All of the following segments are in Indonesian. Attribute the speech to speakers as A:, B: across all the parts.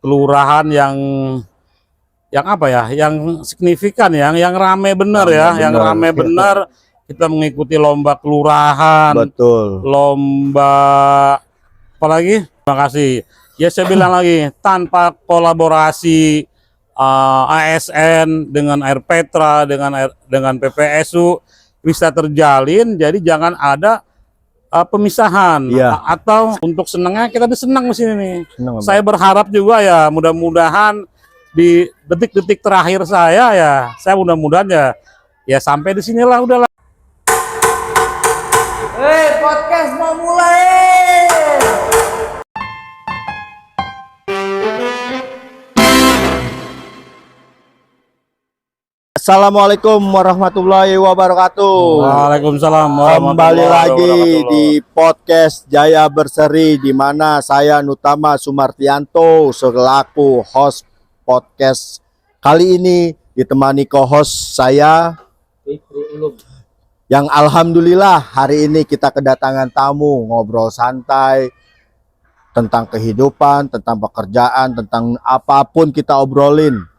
A: kelurahan yang apa ya, yang signifikan, yang rame bener ya, yang rame bener. Kita mengikuti lomba kelurahan,
B: betul,
A: lomba apalagi. Terima kasih. Ya saya bilang lagi, tanpa kolaborasi ASN dengan Air Petra, dengan PPSU bisa terjalin. Jadi jangan ada pemisahan, atau untuk senangnya kita senang di sini nih. Saya berharap juga ya, mudah-mudahan di detik-detik terakhir saya mudah-mudahan ya sampai di sinilah udahlah.
C: Podcast mau mulai.
B: Assalamualaikum warahmatullahi wabarakatuh.
A: Waalaikumsalam.
B: Kembali lagi di podcast Jaya Berseri, di mana saya Nutama Sumartianto selaku host podcast kali ini ditemani co-host saya yang alhamdulillah hari ini kita kedatangan tamu ngobrol santai tentang kehidupan, tentang pekerjaan, tentang apapun kita obrolin.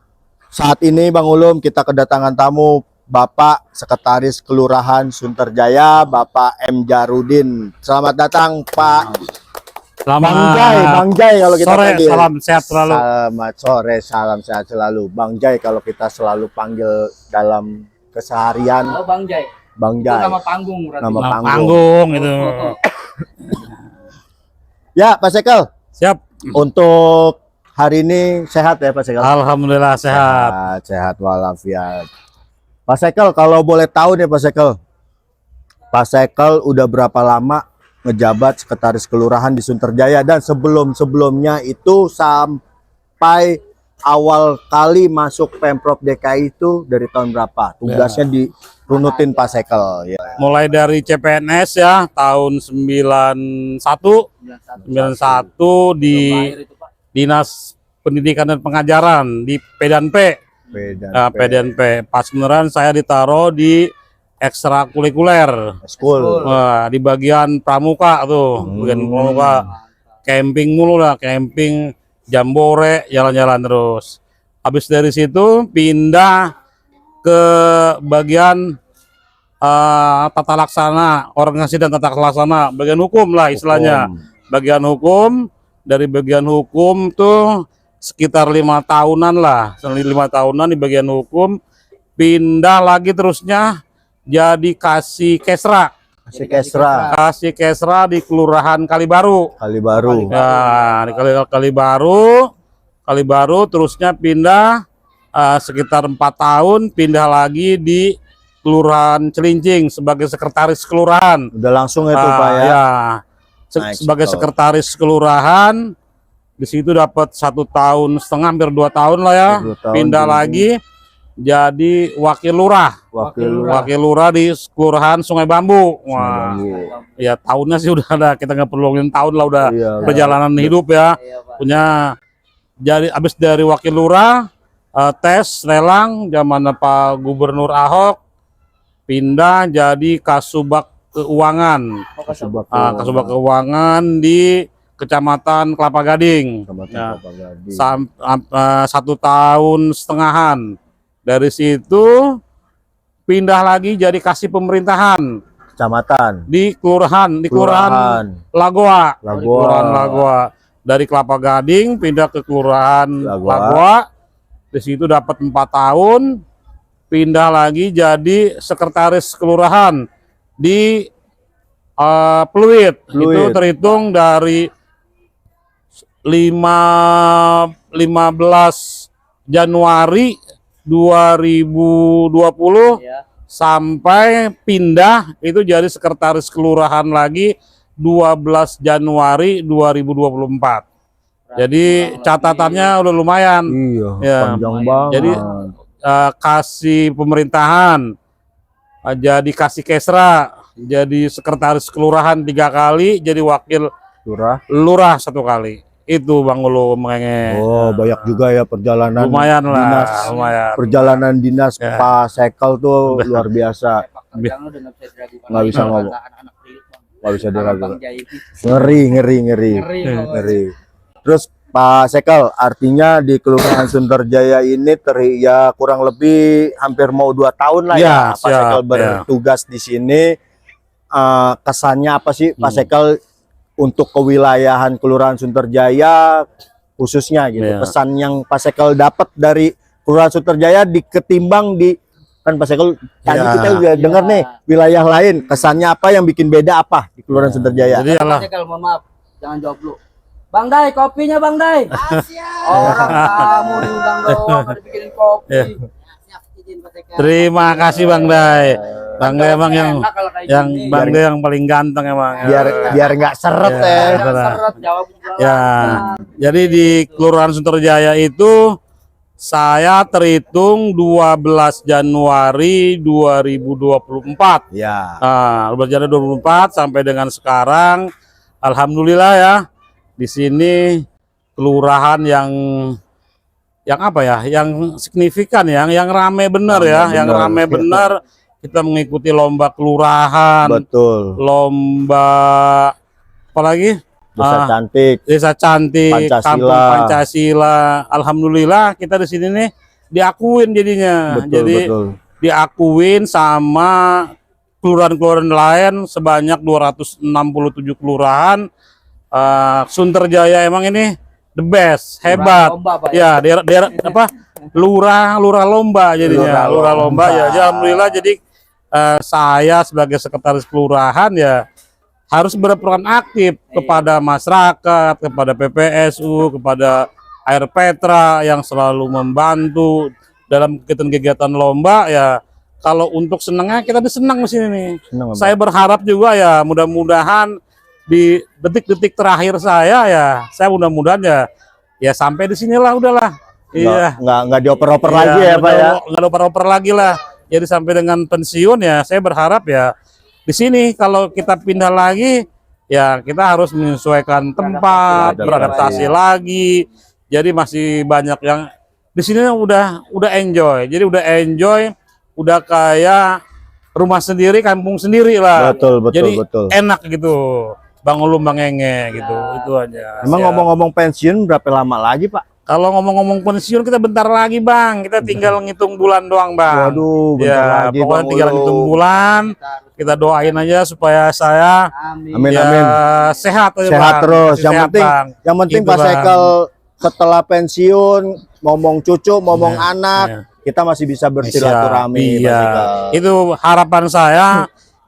B: Saat ini Bang Ulum kita kedatangan tamu Bapak Sekretaris Kelurahan Sunterjaya, Bapak M. Jarudin. Selamat datang Pak.
A: Selamat
B: Bang Jai kalau kita
A: sore,
B: panggil.
A: salam sehat selalu.
B: Selamat sore, salam sehat selalu. Bang Jai kalau kita selalu panggil dalam keseharian.
C: Oh, Bang Jai.
B: Bang Jai.
C: Nama panggung berarti.
B: Nama
A: panggung itu.
B: Ya Pak Sekel.
A: Siap.
B: Untuk hari ini sehat ya Pak Sekel?
A: Alhamdulillah sehat.
B: Sehat walafiat. Pak Sekel kalau boleh tahu nih Pak Sekel. Pak Sekel udah berapa lama ngejabat Sekretaris Kelurahan di Sunterjaya, dan sebelum-sebelumnya itu sampai awal kali masuk Pemprov DKI itu dari tahun berapa? Tugasnya dirunutin Pak Sekel ya.
A: Mulai dari CPNS ya tahun 91 di Dinas Pendidikan dan Pengajaran di PDNP. PDNP. Pas beneran saya ditaruh di ekstrakurikuler
B: School.
A: Wah, di bagian pramuka tuh, bagian pramuka. Camping mulu lah, camping, jambore, jalan-jalan terus. Habis dari situ pindah ke bagian tata laksana, organisasi dan tata laksana, bagian hukum lah istilahnya. Bagian hukum, dari bagian hukum tuh sekitar 5 tahunan lah, 5 tahunan di bagian hukum. Pindah lagi terusnya jadi Kasih Kesra di Kelurahan Kalibaru. Nah, di Kalibaru terusnya pindah sekitar 4 tahun, pindah lagi di Kelurahan Celincing sebagai sekretaris kelurahan.
B: Udah langsung itu Pak ya.
A: Sebagai sekretaris kelurahan di situ dapat 1,5 tahun, hampir 2 tahun lah ya. Pindah lagi jadi wakil lurah di Kelurahan Sungai Bambu. Wah, ya tahunnya sih udah ada, kita nggak perlu ngomongin tahun lah, udah perjalanan hidup ya. Punya jadi abis dari wakil lurah tes lelang zaman Pak Gubernur Ahok, pindah jadi Kasubag Keuangan. Kasubag Keuangan di Kecamatan Kelapa Gading. 1,5 tahun. Dari situ pindah lagi jadi Kasih Pemerintahan
B: Kecamatan
A: di Kelurahan Lagoa. Dari Kelapa Gading pindah ke Kelurahan Lagoa. Di situ dapat 4 tahun, pindah lagi jadi Sekretaris Kelurahan di Pluit. Itu terhitung dari 15 Januari 2020 sampai pindah itu jadi Sekretaris Kelurahan lagi 12 Januari 2024. Jadi catatannya udah lumayan.
B: Panjang banget.
A: Jadi Kasih Pemerintahan, jadi Kasih Kesra, jadi Sekretaris Kelurahan 3 kali, jadi wakil lurah 1 kali. Itu Bang Ulum mengenge.
B: Oh, banyak juga ya perjalanan.
A: Lumayan lah,
B: perjalanan dinas Pak Sekel tuh luar biasa. Nggak bisa ngomong. Nggak bisa diragukan. Ngeri. Terus Pak Sekel, artinya di Kelurahan Sunterjaya ini ya kurang lebih hampir mau 2 tahun lah ya, Pak
A: siap,
B: Sekel bertugas di sini. Kesannya apa sih Pak Sekel untuk kewilayahan Kelurahan Sunterjaya khususnya gitu? Pesan yang Pak Sekel dapat dari Kelurahan Sunterjaya ketimbang di kan Pak Sekel tadi kita udah dengar nih wilayah lain, kesannya apa yang bikin beda apa di Kelurahan Sunterjaya?
A: Jadi
C: Pak Sekel, mohon maaf, jangan jawab dulu. Bang Day, kopinya Bang Day. Orang kamu diundang doang, ada bikinin kopi. Izin Pak Sekel.
A: terima kasih Bang Day. Bang Day emang yang
C: Enak kalau kayak
A: yang
C: gini.
A: Bang Day yang paling ganteng emang.
B: Biar nggak seret
C: Jangan
A: benar.
C: seret, jawab juga.
A: Ya, jadi di Kelurahan Sunterjaya itu saya terhitung 12 Januari 2024.
B: Ya.
A: 12 Januari 2024 sampai dengan sekarang, alhamdulillah ya, di sini kelurahan yang apa ya, yang signifikan, yang rame bener ya, yang rame bener. Kita mengikuti lomba kelurahan,
B: Betul.
A: lomba apalagi?
B: Desa Cantik,
A: Desa Cantik,
B: Pancasila.
A: Kampung Pancasila. Alhamdulillah kita di sini nih diakuin jadinya.
B: Betul,
A: Jadi
B: betul.
A: diakuin sama kelurahan-kelurahan lain sebanyak 267 kelurahan. Sunterjaya emang ini the best, hebat.
C: Lomba, Pak,
A: Ya, daerah apa? Lurah lomba jadinya. Lurah lomba ya. Jadi alhamdulillah jadi saya sebagai sekretaris kelurahan ya harus berperan aktif kepada masyarakat, kepada PPSU, kepada Air Petra yang selalu membantu dalam kegiatan-kegiatan lomba ya. Kalau untuk senangnya kita senang di sini nih.
B: Senang,
A: Saya berharap juga ya mudah-mudahan di detik-detik terakhir saya mudah-mudahan ya sampai di sinilah udahlah. Iya.
B: Nggak dioper-oper lagi ya Pak ya.
A: Nggak ada oper-oper lagi lah. Jadi sampai dengan pensiun ya saya berharap ya di sini kalau kita pindah lagi ya kita harus menyesuaikan tempat, beradaptasi lagi. Jadi masih banyak yang di sini udah enjoy. Jadi udah enjoy, udah kayak rumah sendiri, kampung sendiri lah.
B: Betul.
A: Jadi enak gitu. Bang Ulum, Bang Enge gitu. Itu aja.
B: Emang ngomong-ngomong pensiun berapa lama lagi Pak?
A: Kalau ngomong-ngomong pensiun kita bentar lagi Bang, kita tinggal ngitung bulan doang Bang.
B: Waduh, bentar lagi
A: pokoknya
B: Bang
A: tinggal
B: Ulum.
A: ngitung bulan. Kita doain aja supaya saya
B: Amin,
A: ya,
B: amin.
A: sehat aja
B: Sehat
A: Bang.
B: terus.
A: Masih
B: Yang
A: sehat,
B: penting,
A: Bang.
B: yang penting
A: Gitu,
B: Pak
A: Bang.
B: Sekel setelah pensiun, ngomong cucu, ngomong
A: Iya,
B: anak,
A: iya.
B: kita masih bisa bersilaturahmi. Pak
A: Iya.
B: Sekel.
A: Itu harapan saya.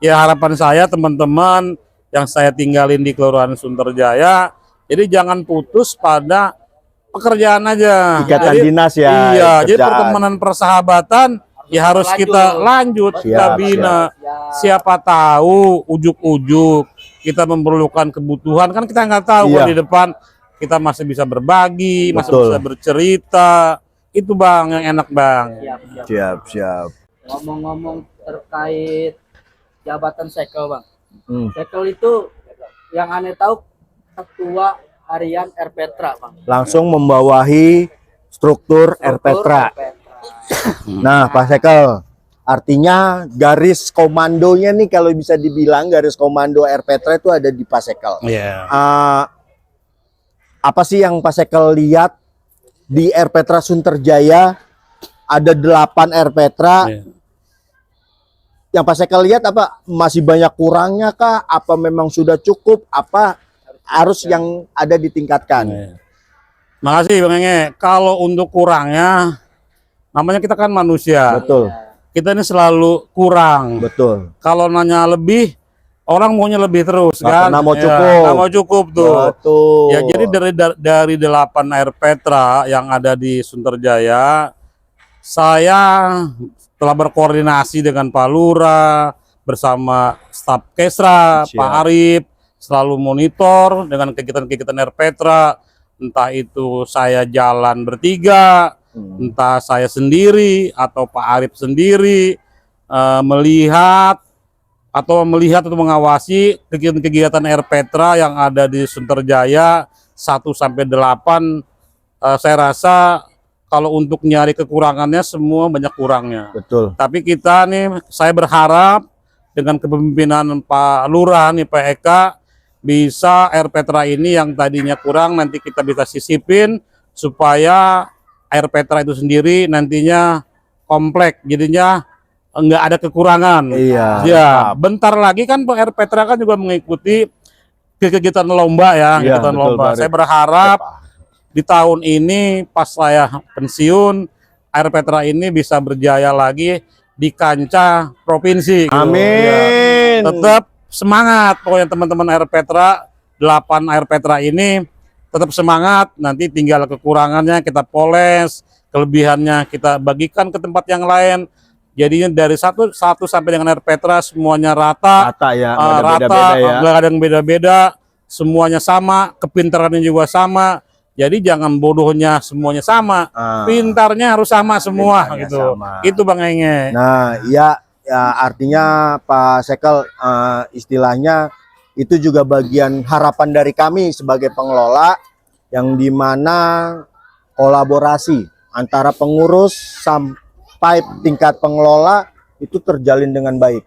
A: Ya harapan saya teman-teman yang saya tinggalin di Kelurahan Sunterjaya. Jadi jangan putus pada pekerjaan aja.
B: Ikatan
A: Jadi,
B: dinas ya.
A: Iya, jadi
B: kerjaan.
A: pertemanan persahabatan ya harus kita lanjut, kita
B: Siap,
A: bina. Siapa tahu ujuk-ujuk kita memerlukan kebutuhan, kan kita nggak tahu
B: Iya.
A: di depan kita masih bisa berbagi, masih
B: Betul.
A: bisa bercerita. Itu Bang yang enak Bang.
B: Siap.
C: Ngomong-ngomong terkait jabatan Sekel Bang.
B: Hmm.
C: Sekel itu yang aneh tahu ketua harian R Petra Bang.
B: Langsung membawahi struktur R Petra. Nah, Pak Sekel, artinya garis komandonya nih kalau bisa dibilang garis komando R Petra itu ada di Pak Sekel.
A: Iya.
B: Apa sih yang Pak Sekel lihat di R Petra Sunterjaya? Ada 8 R Petra.
A: Iya.
B: Yang Pak Sekel lihat apa? Masih banyak kurangnya kah? Apa memang sudah cukup? Apa harus yang ada ditingkatkan?
A: Iya. Makasih Bang Enge. Kalau untuk kurangnya, namanya kita kan manusia.
B: Betul,
A: Kita ini selalu kurang.
B: betul.
A: Kalau nanya lebih, orang maunya lebih terus
B: Nggak
A: kan?
B: pernah mau
A: Ya,
B: cukup.
A: nggak mau cukup tuh.
B: Betul.
A: Ya jadi dari 8 Air Petra yang ada di Sunterjaya, saya telah berkoordinasi dengan Pak Lurah bersama staf Kesra,
B: Siap.
A: Pak Arif, selalu monitor dengan kegiatan-kegiatan Air Petra. Entah itu saya jalan bertiga, entah saya sendiri atau Pak Arif sendiri melihat atau mengawasi kegiatan-kegiatan Air Petra yang ada di Sunterjaya 1 sampai 8. Saya rasa kalau untuk nyari kekurangannya semua banyak kurangnya.
B: Betul.
A: Tapi kita nih, saya berharap dengan kepemimpinan Pak Lurah nih, Pak Eka, bisa air Petra ini yang tadinya kurang nanti kita bisa sisipin supaya air Petra itu sendiri nantinya komplek, jadinya enggak ada kekurangan.
B: Iya.
A: Ya, bentar lagi kan air Petra kan juga mengikuti kegiatan lomba ya,
B: Iya,
A: kegiatan
B: betul,
A: lomba.
B: Pak
A: Saya
B: Arif.
A: berharap di tahun ini pas saya pensiun, air Petra ini bisa berjaya lagi di kancah provinsi. Gitu.
B: Amin.
A: Ya, tetap semangat pokoknya teman-teman air Petra, 8 air Petra ini tetap semangat. Nanti tinggal kekurangannya kita poles, kelebihannya kita bagikan ke tempat yang lain. Jadinya dari satu sampai dengan air Petra semuanya rata,
B: Rata ya, nggak ada
A: rata,
B: beda-beda ya.
A: nggak ada yang beda-beda, semuanya sama, kepintarannya juga sama. Jadi jangan bodohnya semuanya sama, pintarnya harus sama semua
B: Pintarnya
A: gitu.
B: sama.
A: Itu Bang Enge.
B: Nah, ya artinya Pak Sekel, istilahnya itu juga bagian harapan dari kami sebagai pengelola, yang dimana kolaborasi antara pengurus sampai tingkat pengelola itu terjalin dengan baik.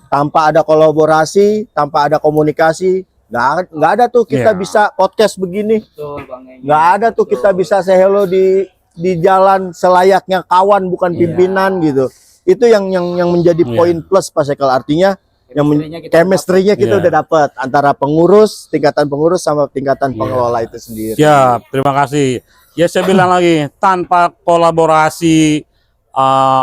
B: Tanpa ada kolaborasi, tanpa ada komunikasi, nggak ada tuh kita
A: Iya.
B: bisa podcast begini.
C: Betul, Bang Egi.
B: Nggak ada tuh kita bisa say hello di jalan selayaknya kawan, bukan
C: Iya.
B: pimpinan gitu. Itu yang menjadi
A: Iya.
B: poin plus Pak Sekel, artinya chemistry-nya kita
A: Iya.
B: udah dapat antara pengurus, tingkatan pengurus sama tingkatan pengelola itu sendiri.
A: Ya, terima kasih. Ya saya bilang lagi, tanpa kolaborasi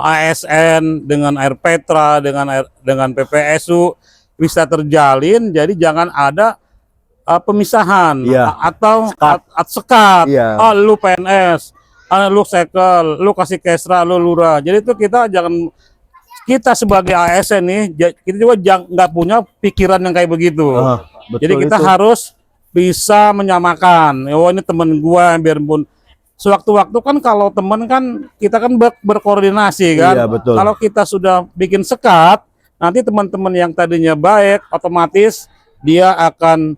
A: ASN dengan Air Petra, dengan PPSU bisa terjalin. Jadi jangan ada pemisahan.
B: Iya.
A: Atau
B: Sekat.
A: sekat.
B: Iya.
A: Oh, lu PNS, lu Sekel, lu kasih Kesra, lu Lurah. Jadi itu kita sebagai ASN nih, kita juga nggak punya pikiran yang kayak begitu.
B: Betul.
A: Jadi kita
B: itu.
A: harus bisa menyamakan. Oh, ini temen gua, biarpun sewaktu-waktu kan kalau temen kan kita kan berkoordinasi kan.
B: Iya, betul.
A: Kalau kita sudah bikin sekat, nanti teman-teman yang tadinya baik otomatis dia akan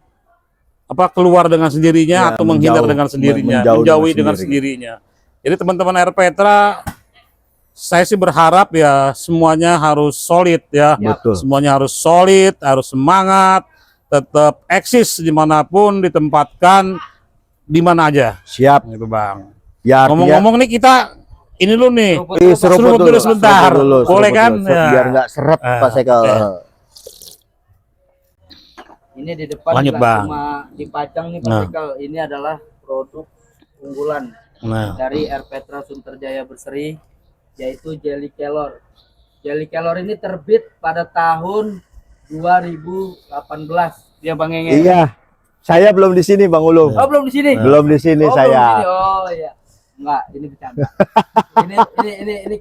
A: keluar dengan sendirinya
B: Ya,
A: atau menghindar
B: menjauh,
A: dengan sendirinya,
B: menjauh
A: menjauhi
B: dengan
A: dengan sendirinya. Jadi teman-teman Air Petra, saya sih berharap ya semuanya harus solid ya.
B: Betul.
A: Semuanya harus solid, harus semangat, tetap eksis dimanapun ditempatkan, di mana aja.
B: Siap.
A: Gitu Bang.
B: Ya, artinya
A: Ngomong-ngomong nih kita ini lu nih.
B: seruput
A: dulu sebentar. Boleh kan? Ya.
B: Biar nggak seret Pak Sekel.
C: Ini di depan
A: Lanjut,
C: nggak
A: Bang.
C: cuma dipajang nih Pak
A: Nah.
C: Sekel. Ini adalah produk unggulan
A: Nah,
C: dari Air Petra Sunterjaya Berseri, yaitu Jelly Kelor. Jelly Kelor ini terbit pada tahun 2018. Ya Bang Enge.
B: Iya. Saya belum di sini Bang Ulum.
C: Oh, belum di sini.
B: Belum di sini
C: Oh, belum
B: saya.
C: di sini. Oh iya. Enggak, ini bercanda. ini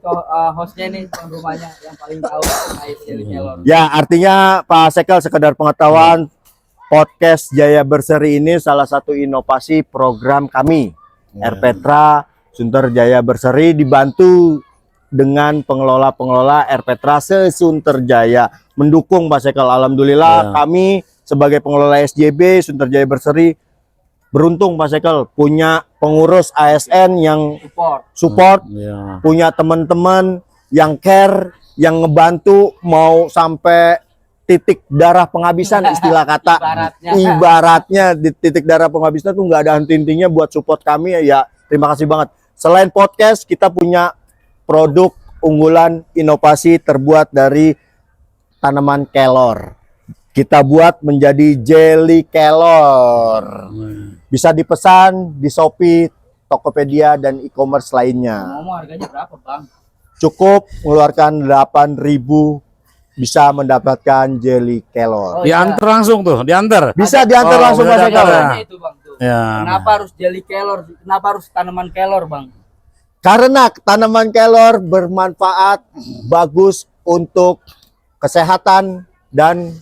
C: hostnya nih tuan rumahnya yang paling tahu terkait Jelly Kelor.
B: Ya, artinya Pak Sekel, sekedar pengetahuan, podcast Jaya Berseri ini salah satu inovasi program kami. Air Petra Sunterjaya Berseri dibantu dengan pengelola-pengelola Air Petra se-Sunterjaya. Mendukung Pak Sekel. Alhamdulillah kami sebagai pengelola SJB Sunterjaya Berseri beruntung Pak Sekel punya pengurus ASN yang support,
A: ya.
B: punya teman-teman yang care, yang ngebantu mau sampai titik darah penghabisan istilah kata. Ibaratnya di titik darah penghabisan tuh nggak ada henti-hentinya buat support kami ya. Terima kasih banget. Selain podcast, kita punya produk unggulan inovasi terbuat dari tanaman kelor. Kita buat menjadi jelly kelor. Bisa dipesan di Shopee, Tokopedia, dan e-commerce lainnya.
C: Ngomong harganya berapa Bang?
B: Cukup mengeluarkan 8.000 bisa mendapatkan jelly kelor.
A: Diantar langsung tuh, diantar.
B: Bisa diantar langsung Pak Sekel.
C: Caranya itu Bang tuh.
A: Ya.
C: Kenapa harus Jelly Kelor? Kenapa harus tanaman kelor Bang?
B: Karena tanaman kelor bermanfaat, bagus untuk kesehatan dan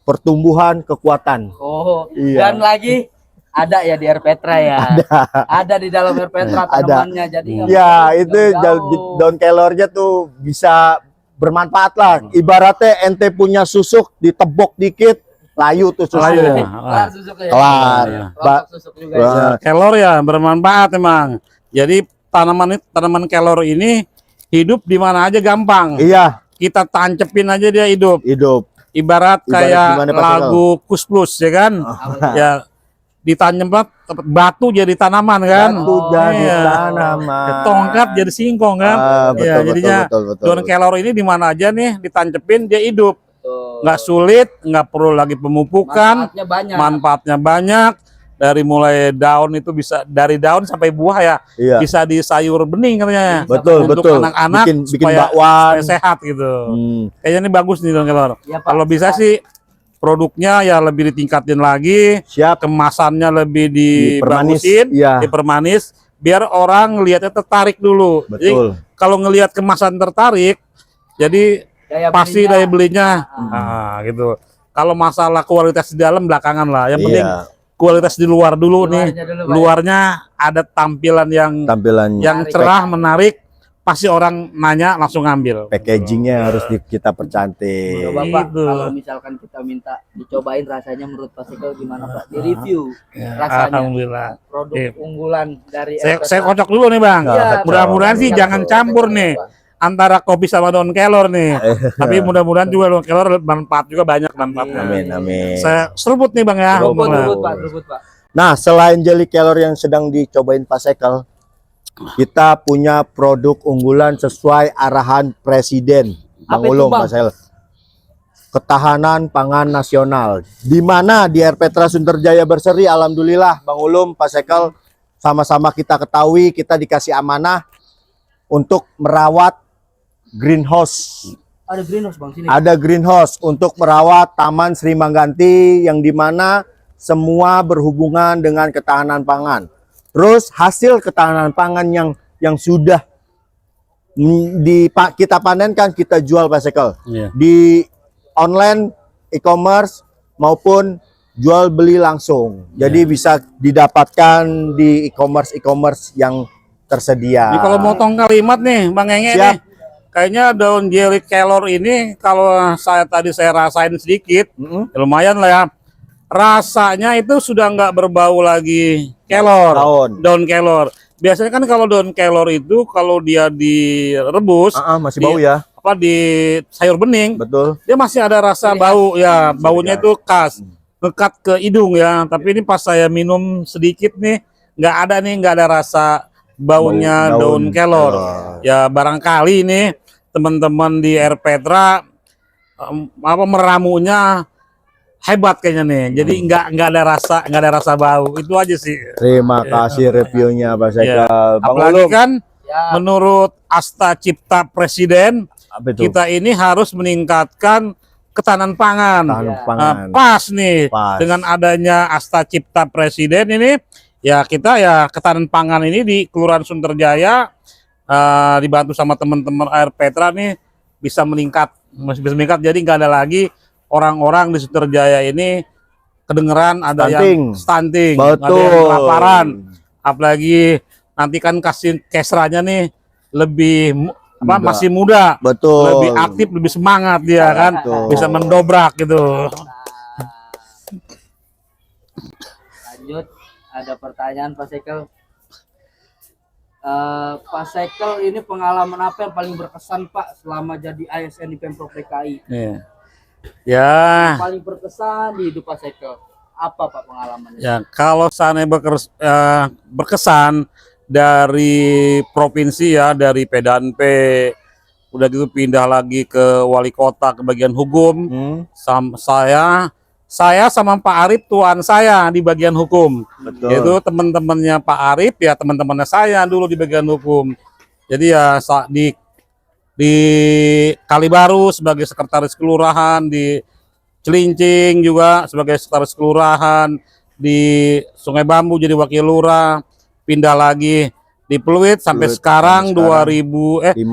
B: pertumbuhan kekuatan.
C: Oh,
B: Iya.
C: dan lagi ada ya di Air Petra ya. Ada di dalam Air Petra tanamannya. Jadi nggak
B: Ya,
C: perlu
B: itu
C: jauh-jauh.
B: daun kelornya tuh bisa bermanfaat lah. Ibaratnya ente punya susuk, ditebok dikit, layu tuh susuk.
A: Layu ya.
C: Kelar susuknya.
B: Kelar.
C: Kelompok susuk juga.
B: Wah.
C: Ya.
A: Kelor ya bermanfaat emang. Jadi tanaman kelor ini hidup di mana aja gampang.
B: Iya,
A: Kita tancepin aja dia hidup.
B: hidup.
A: ibarat kayak
B: gimana, Pak
A: lagu Kus Plus ya kan, ya ditanam batu jadi tanaman kan,
B: Batu jadi
A: Iya.
B: tanaman.
A: Tongkat jadi singkong kan,
B: Betul,
A: ya jadinya
B: betul.
A: daun kelor ini di mana aja nih ditancepin dia hidup,
C: Tuh.
A: nggak sulit, nggak perlu lagi pemupukan,
C: Manfaatnya banyak.
A: manfaatnya banyak. Dari mulai daun itu bisa dari daun sampai buah ya,
B: Iya.
A: bisa di sayur bening katanya.
B: Betul,
A: Untuk
B: betul.
A: anak-anak
B: Bikin
A: supaya
B: bakwan.
A: sehat gitu. Kayaknya ini bagus nih daun kelor.
C: Iya, Pak.
A: Kalau bisa sih produknya ya lebih ditingkatin lagi,
B: Siap.
A: kemasannya lebih
B: Dipermanis,
A: dibagusin,
B: iya.
A: dipermanis, biar orang ngelihatnya tertarik dulu. Jadi
B: Betul.
A: kalau ngelihat kemasan tertarik, jadi
C: Daya
A: pasti
C: belinya.
A: daya belinya, gitu. Kalau masalah kualitas di dalam belakangan lah, yang penting
B: Iya.
A: kualitas di luar dulu nih.
C: Luarnya dulu, Pak, ya.
A: Luarnya ada tampilan
B: Tampilannya,
A: yang
C: Menarik.
A: cerah, menarik, pasti orang nanya langsung ngambil.
B: packagingnya harus kita percantik.
C: Coba Pak,
A: Gitu.
C: kalau misalkan kita minta dicobain rasanya menurut Pak Sekel gimana Pak? Di review rasanya
A: Alhamdulillah.
C: produk
A: Iya.
C: unggulan dari
A: Saya
C: RPK.
A: kocok dulu nih Bang.
C: Iya,
A: Mudah-mudahan sih
C: Iya,
A: jangan
C: betul.
A: campur nih antara kopi sama daun kelor nih. Tapi mudah-mudahan juga daun kelor manfaat juga banyak manfaatnya.
B: Amin, amin.
A: Saya seruput nih Bang ya.
B: Seruput,
A: Alhamdulillah.
C: Terbut Pak, terbut Pak.
B: Nah, selain jelly kelor yang sedang dicobain Pak Sekel, kita punya produk unggulan sesuai arahan Presiden Bang
C: Apa itu,
B: Ulung,
C: Bang?
B: Pak Sekel. Ketahanan pangan nasional. Di mana di R. Petra Sunterjaya Berseri, alhamdulillah Bang Ulum, Pak Sekel, sama-sama kita ketahui kita dikasih amanah untuk merawat greenhouse.
C: Ada greenhouse Bang sini.
B: Ada greenhouse untuk merawat Taman Sri Mangganti yang dimana semua berhubungan dengan ketahanan pangan. Terus hasil ketahanan pangan yang sudah kita panenkan kita jual Pak Sekel
A: Iya.
B: di online e-commerce maupun jual beli langsung. Jadi bisa didapatkan di e-commerce yang tersedia.
A: Jadi kalau motong kalimat nih Bang Enge
B: Siap.
A: nih, kayaknya daun jelly kelor ini kalau saya rasain sedikit, ya lumayan lah ya. Rasanya itu sudah nggak berbau lagi kelor, daun kelor. Biasanya kan kalau daun kelor itu kalau dia direbus,
B: Masih bau ya.
A: apa di sayur bening,
B: Betul.
A: dia masih ada rasa bau ya, baunya itu khas, ngekat ke hidung ya. Tapi ini pas saya minum sedikit nih, nggak ada rasa baunya daun kelor. Ya barangkali nih teman-teman di R. Petra meramunya hebat kayaknya nih. Jadi nggak ada rasa bau. Itu aja sih.
B: Terima kasih reviewnya Pak Sekel. Bang
A: Apalagi
B: Ulum,
A: kan
C: Ya,
A: menurut Asta Cipta Presiden,
B: apa itu?
A: kita ini harus meningkatkan ketahanan pangan.
B: Ketahanan
A: Nah,
B: pangan.
A: pas nih
B: Pas.
A: dengan adanya Asta Cipta Presiden ini, ya kita ya ketahanan pangan ini di Kelurahan Sunterjaya dibantu sama teman-teman R. Petra nih bisa meningkat, masih bisa meningkat. Jadi nggak ada lagi orang-orang di Sunterjaya ini kedengeran ada yang stunting, ada
B: Betul.
A: yang kelaparan. Apalagi nanti kan kasih kesranya nih lebih masih muda,
B: Betul.
A: lebih aktif, lebih semangat dia kan,
B: Betul.
A: bisa mendobrak gitu.
C: lanjut ada pertanyaan Pak Sekel. Pak Sekel ini pengalaman apa yang paling berkesan Pak selama jadi ASN di Pemprov DKI?
A: Iya. Ya,
C: Paling berkesan di hidup Pak Sekel apa Pak pengalamannya?
A: ya kalau sana berkesan dari provinsi ya, dari Pedanpe, udah gitu pindah lagi ke wali kota ke bagian hukum. Saya sama Pak Arif tuan saya di bagian hukum.
B: Betul.
A: Yaitu teman-temannya Pak Arif ya teman-temannya saya dulu di bagian hukum. Jadi ya di Kalibaru sebagai sekretaris kelurahan, di Celincing juga sebagai sekretaris kelurahan, di Sungai Bambu jadi wakil lurah, pindah lagi di Pluit sampai sekarang 2025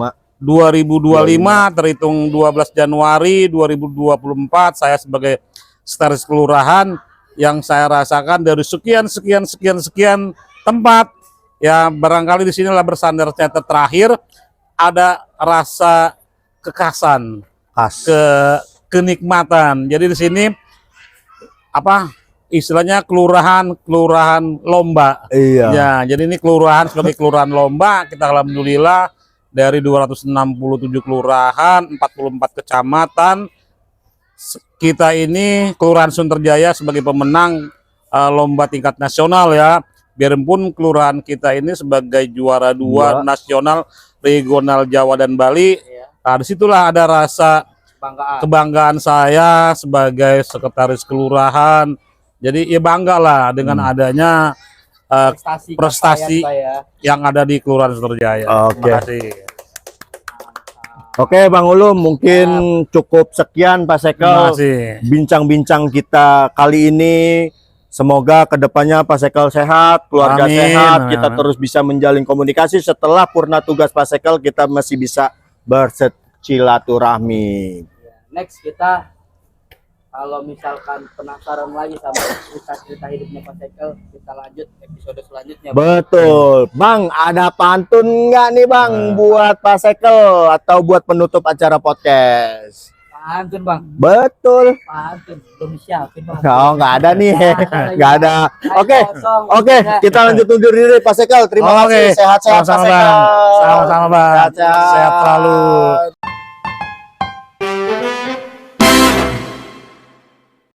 A: terhitung 12 Januari 2024 saya sebagai sekretaris kelurahan. Yang saya rasakan dari sekian tempat ya, barangkali di sinilah bersandarnya terakhir ada rasa kekhasan, kenikmatan. Jadi di sini apa istilahnya kelurahan lomba.
B: Iya.
A: Ya, jadi ini kelurahan sebagai kelurahan lomba. Kita alhamdulillah dari 267 kelurahan, 44 kecamatan, kita ini Kelurahan Sunterjaya sebagai pemenang lomba tingkat nasional ya. Biarpun kelurahan kita ini sebagai juara dua nasional regional Jawa dan Bali. Nah, disitulah ada rasa kebanggaan saya sebagai sekretaris kelurahan. Jadi ya bangga lah dengan adanya prestasi yang ada di Kelurahan Sunterjaya. Terima kasih.
B: Oke Bang Ulum, mungkin cukup sekian Pak Sekel bincang-bincang kita kali ini. Semoga kedepannya Pak Sekel sehat, keluarga sehat, kita terus bisa menjalin komunikasi. Setelah purna tugas Pak Sekel, kita masih bisa bersilaturahmi.
C: Next kita kalau misalkan penasaran lagi sama cerita hidupnya Pak Sekel, kita lanjut episode selanjutnya.
B: Betul, Bang. Ada pantun nggak nih Bang buat Pak Sekel atau buat penutup acara podcast?
C: Pantun Bang.
B: Betul.
C: Pantun belum siapin Bang.
B: Oh, nggak ada nih, nggak ada. Oke, kita lanjut undur diri Pak Sekel. Terima kasih. Sehat-sehat Pak Sekel.
A: Sama-sama Bang.
B: Sehat-sehat.
A: Sehat selalu.